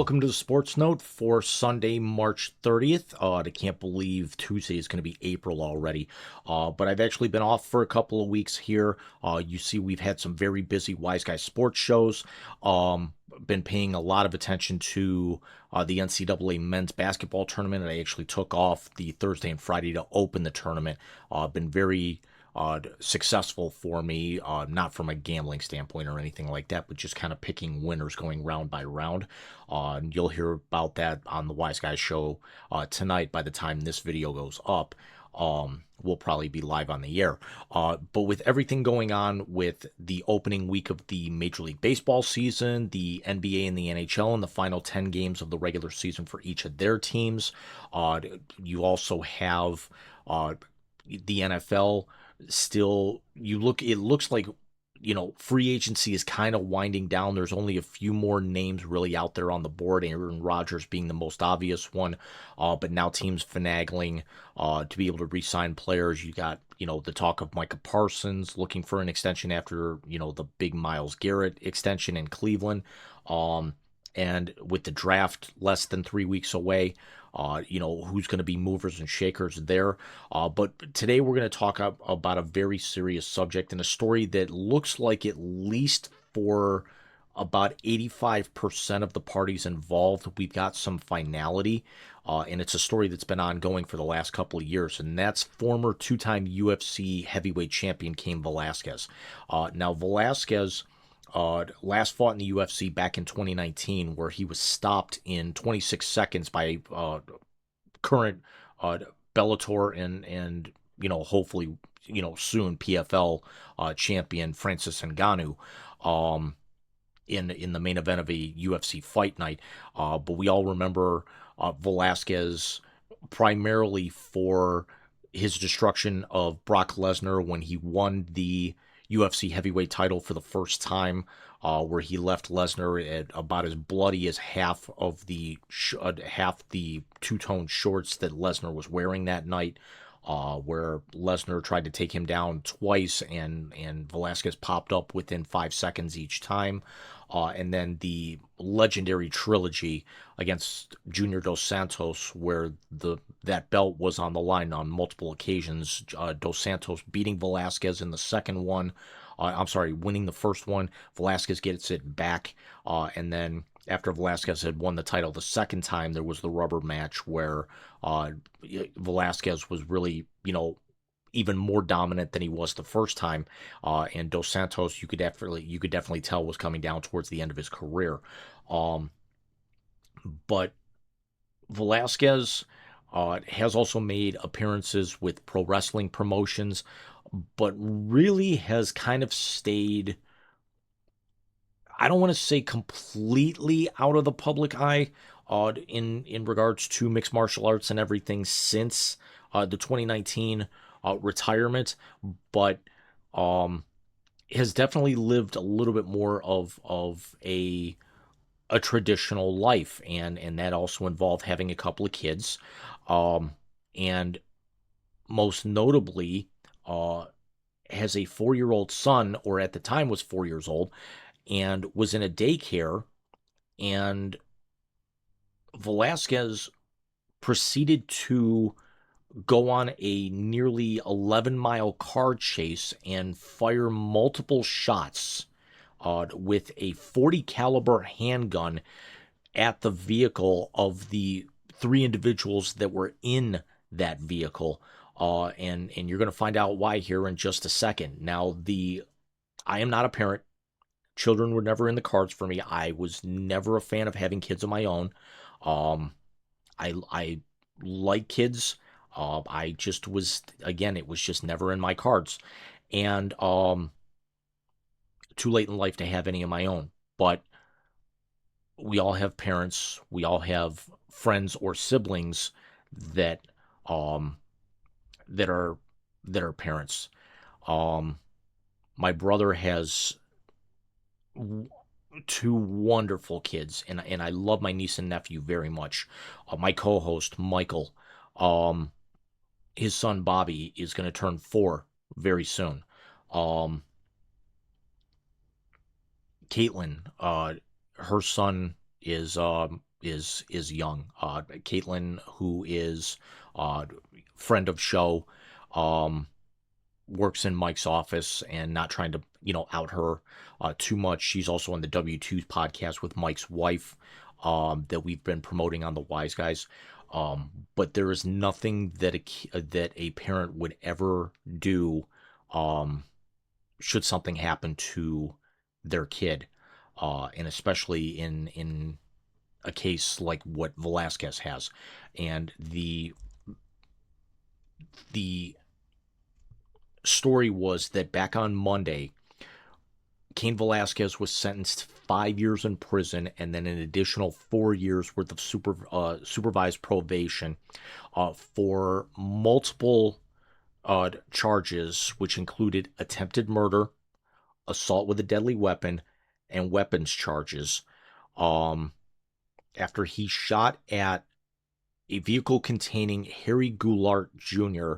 welcome to the Sports Note for Sunday, March 30th. I can't believe Tuesday is going to be April already. But I've actually been off for a couple of weeks here. You see, we've had some very busy Wise Guy sports shows. Been paying a lot of attention to the NCAA men's basketball tournament. I actually took off the Thursday and Friday to open the tournament. Been very successful for me, not from a gambling standpoint or anything like that, but just kind of picking winners going round by round. And you'll hear about that on the Wise Guys show tonight by the time this video goes up. We'll probably be live on the air. But with everything going on with the opening week of the Major League Baseball season, the NBA and the NHL, and the final 10 games of the regular season for each of their teams, you also have the NFL still. It looks like free agency is kind of winding down. There's only a few more names really out there on the board, Aaron Rodgers being the most obvious one, but now teams finagling to be able to re-sign players. You got the talk of Micah Parsons looking for an extension after the big Myles Garrett extension in Cleveland, and with the draft less than 3 weeks away, who's going to be movers and shakers there. But today we're going to talk about a very serious subject and a story that looks like, at least for about 85% of the parties involved, we've got some finality. And it's a story that's been ongoing for the last couple of years, and that's former two-time UFC heavyweight champion Cain Velasquez. Now, Velasquez last fought in the UFC back in 2019, where he was stopped in 26 seconds by current Bellator and hopefully soon PFL champion Francis Ngannou in the main event of a UFC fight night. But we all remember Velasquez primarily for his destruction of Brock Lesnar when he won the UFC heavyweight title for the first time, where he left Lesnar at about as bloody as half the two-tone shorts that Lesnar was wearing that night, where Lesnar tried to take him down twice, and Velasquez popped up within 5 seconds each time. And then the legendary trilogy against Junior Dos Santos, where that belt was on the line on multiple occasions. Dos Santos beating Velasquez in the second one. Winning the first one. Velasquez gets it back. And then after Velasquez had won the title the second time, there was the rubber match where Velasquez was really, even more dominant than he was the first time, and Dos Santos, you could definitely tell, was coming down towards the end of his career. But Velasquez has also made appearances with pro wrestling promotions, but really has kind of stayed, I don't want to say completely out of the public eye, in regards to mixed martial arts and everything since the 2019 retirement, but has definitely lived a little bit more of a traditional life, and that also involved having a couple of kids, and most notably has a 4-year-old son, or at the time was 4 years old, and was in a daycare, and Velasquez proceeded to go on a nearly 11-mile car chase and fire multiple shots with a .40 caliber handgun at the vehicle of the 3 individuals that were in that vehicle. And you're going to find out why here in just a second. Now, I am not a parent. Children were never in the cards for me. I was never a fan of having kids of my own. I like kids. I just was, again, it was just never in my cards. And too late in life to have any of my own. But we all have parents. We all have friends or siblings that that are parents. My brother has 2 wonderful kids, and I love my niece and nephew very much. My co-host Michael, his son Bobby is going to turn 4 very soon. Caitlin, her son is is young. Caitlin, who is friend of show, um, works in Mike's office, and not trying to out her too much. She's also on the W2 podcast with Mike's wife that we've been promoting on the Wise Guys. But there is nothing that that a parent would ever do um, should something happen to their kid, and especially in a case like what Velasquez has, and the story was that back on Monday, Cain Velasquez was sentenced 5 years in prison and then an additional 4 years worth of supervised probation for multiple charges, which included attempted murder, assault with a deadly weapon, and weapons charges. Um, After he shot at a vehicle containing Harry Goulart Jr.,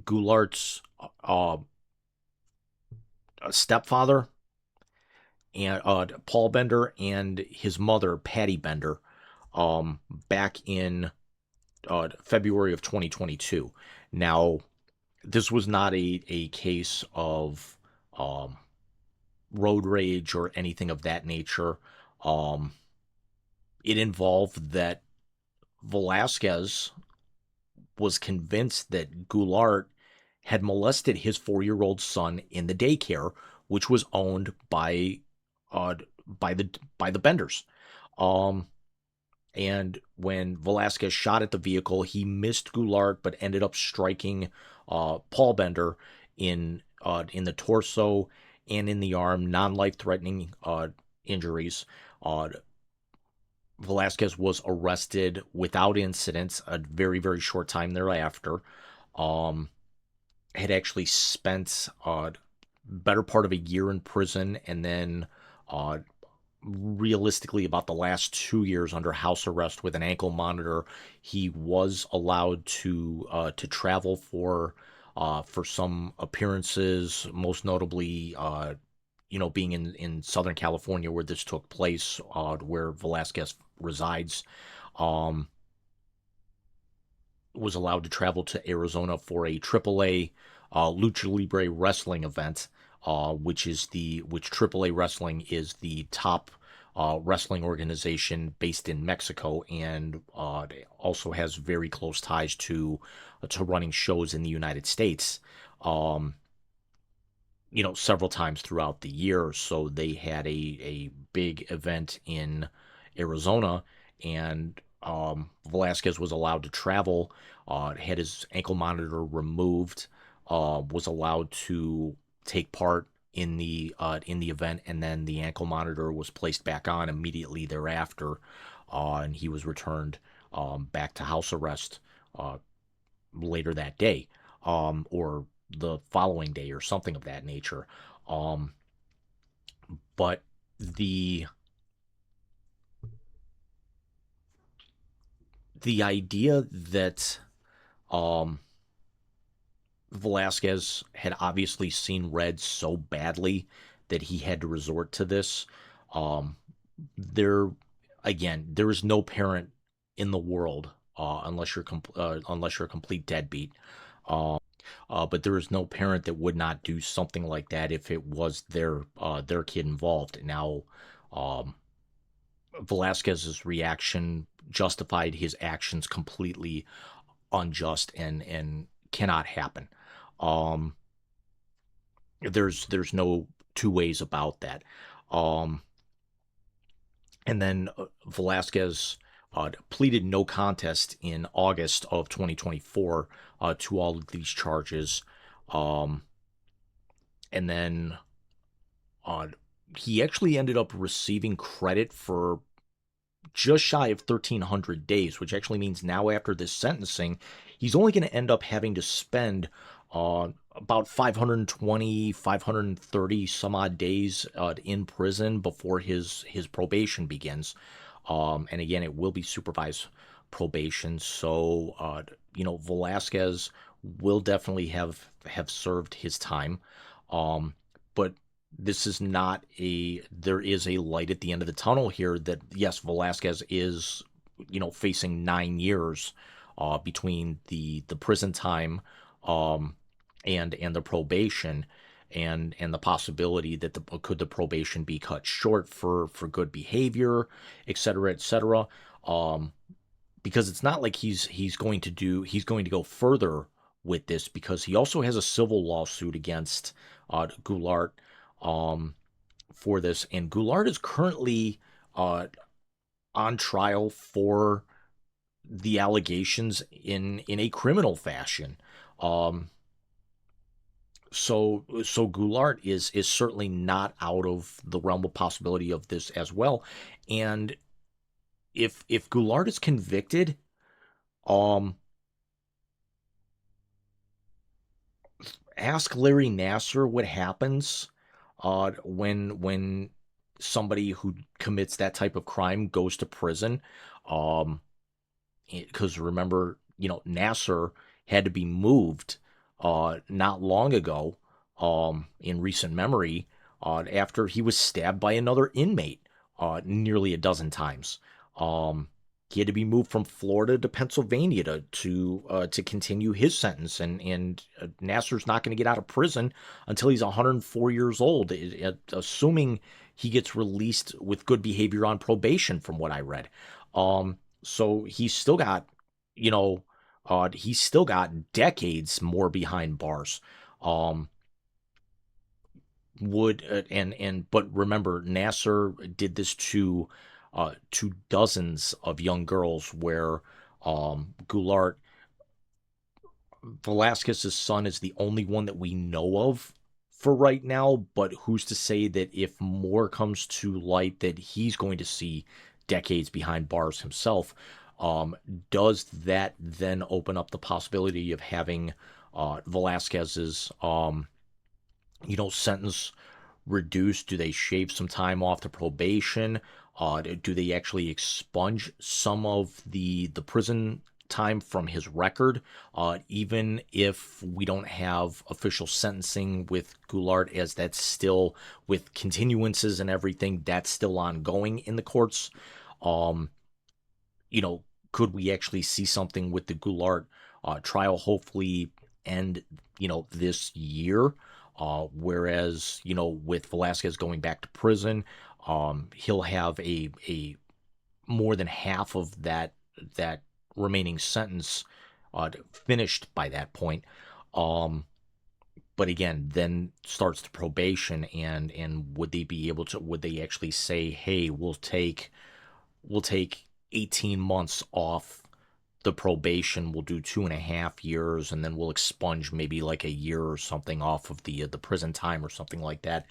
Goulart's stepfather, and Paul Bender, and his mother Patty Bender, back in February of 2022. Now, this was not a case of um, road rage or anything of that nature. Um, it involved that Velasquez was convinced that Goulart had molested his 4-year-old son in the daycare, which was owned uh, by the Benders. Um, and when Velasquez shot at the vehicle, he missed Goulart, but ended up striking Paul Bender in the torso and in the arm, non-life threatening injuries. Uh, Velasquez was arrested without incident a very, very short time thereafter. Um, had actually spent better part of a year in prison, and then uh, realistically about the last 2 years under house arrest with an ankle monitor. He was allowed to travel for some appearances, most notably being in Southern California where this took place, where Velasquez resides. Um, was allowed to travel to Arizona for a AAA Lucha Libre wrestling event, which AAA wrestling is the top wrestling organization based in Mexico, and also has very close ties to running shows in the United States. Um, Several times throughout the year. So they had a big event in Arizona, and Velasquez was allowed to travel, had his ankle monitor removed, was allowed to take part in the event, and then the ankle monitor was placed back on immediately thereafter, and he was returned back to house arrest uh, later that day, or the following day, or something of that nature. Um, but the the idea that um, Velasquez had obviously seen red so badly that he had to resort to this. Um, there, again, there is no parent in the world, unless you're a complete deadbeat. But there is no parent that would not do something like that if it was their kid involved. Now, um, Velasquez's reaction justified his actions completely unjust, and cannot happen. Um, there's no two ways about that. Um, and then Velasquez pleaded no contest in August of 2024 to all of these charges. Um, and then uh, he actually ended up receiving credit for just shy of 1,300 days, which actually means now after this sentencing, he's only going to end up having to spend about 520, 530 some odd days in prison before his probation begins. And again, it will be supervised probation. So, Velasquez will definitely have served his time. But this is not a there is a light at the end of the tunnel here that yes, Velasquez is, facing 9 years between the prison time um and the probation, and the possibility that the probation be cut short for good behavior, et cetera, et cetera. um because it's not like he's going to go further with this, because he also has a civil lawsuit against Goulart um, for this, and Goulart is currently uh, on trial for the allegations in a criminal fashion. Um, so Goulart is certainly not out of the realm of possibility of this as well. And if Goulart is convicted, um, ask Larry Nasser what happens when somebody who commits that type of crime goes to prison. Um, because remember, Nasser had to be moved not long ago, in recent memory, after he was stabbed by another inmate nearly a dozen times. Um, he had to be moved from Florida to Pennsylvania to continue his sentence, and Nasser's not going to get out of prison until he's 104 years old, assuming he gets released with good behavior on probation, from what I read. So you know, he's still got decades more behind bars. Um, would and but remember, Nasser did this to dozens of young girls, where Goulart, Velasquez's son, is the only one that we know of for right now, but who's to say that if more comes to light that he's going to see decades behind bars himself? Um, does that then open up the possibility of having Velasquez's sentence reduced? Do they shave some time off the probation? Do they actually expunge some of the prison time from his record? Even if we don't have official sentencing with Goulart, as that's still, with continuances and everything, that's still ongoing in the courts. Um, you know, could we actually see something with the Goulart trial hopefully end, this year? Whereas, with Velasquez going back to prison, he'll have a more than half of that remaining sentence finished by that point. Um, but again, then starts the probation, and would they actually say, hey, we'll take 18 months off the probation, we'll do 2.5 years, and then we'll expunge maybe like a year or something off of the prison time, or something like that.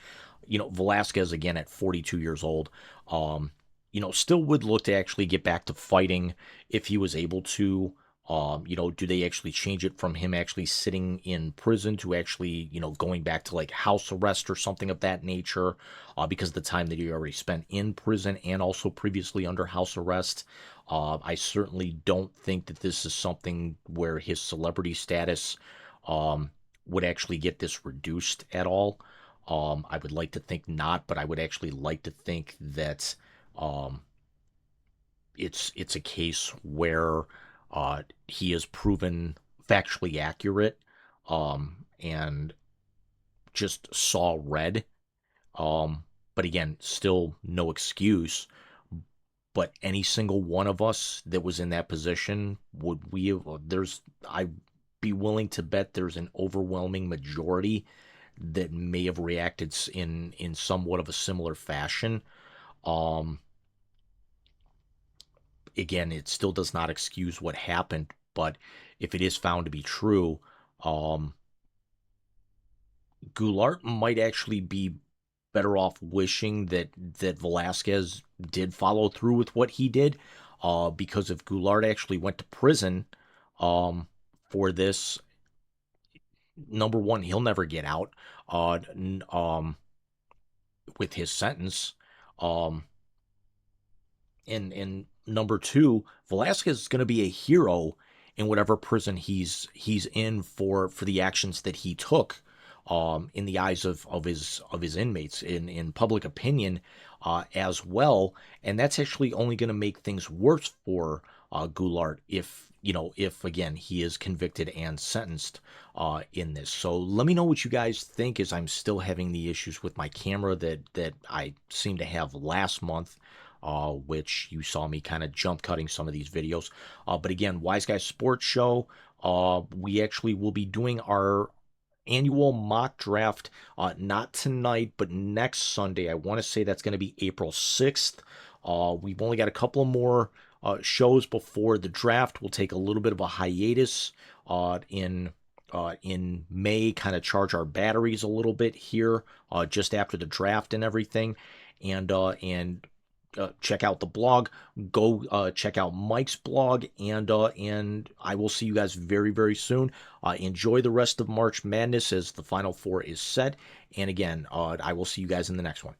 Velasquez, again, at 42 years old, still would look to actually get back to fighting if he was able to. Do they actually change it from him actually sitting in prison to actually, going back to like house arrest or something of that nature, because of the time that he already spent in prison and also previously under house arrest? I certainly don't think that this is something where his celebrity status um, would actually get this reduced at all. I would like to think not, but I would actually like to think that um, it's a case where he is proven factually accurate, and just saw red. But again, still no excuse. But any single one of us that was in that position, would we have? I'd be willing to bet there's an overwhelming majority that may have reacted in somewhat of a similar fashion. Um, Again, it still does not excuse what happened, but if it is found to be true, um, Goulart might actually be better off wishing that Velasquez did follow through with what he did, because if Goulart actually went to prison um, for this, number one, he'll never get out with his sentence. Um, and number two, Velasquez is going to be a hero in whatever prison he's in for the actions that he took in the eyes of his inmates in public opinion as well. And that's actually only going to make things worse for Goulart if, if again he is convicted and sentenced in this. So let me know what you guys think, as I'm still having the issues with my camera that I seem to have last month. Which you saw me kind of jump cutting some of these videos. But again, Wise Guy Sports Show, we actually will be doing our annual mock draft, not tonight, but next Sunday. I want to say that's going to be April 6th. We've only got a couple of more shows before the draft. We'll take a little bit of a hiatus in May, kind of charge our batteries a little bit here just after the draft and everything. And check out the blog. Go check out Mike's blog, and I will see you guys very, very soon. Enjoy the rest of March Madness as the Final Four is set. And again, I will see you guys in the next one.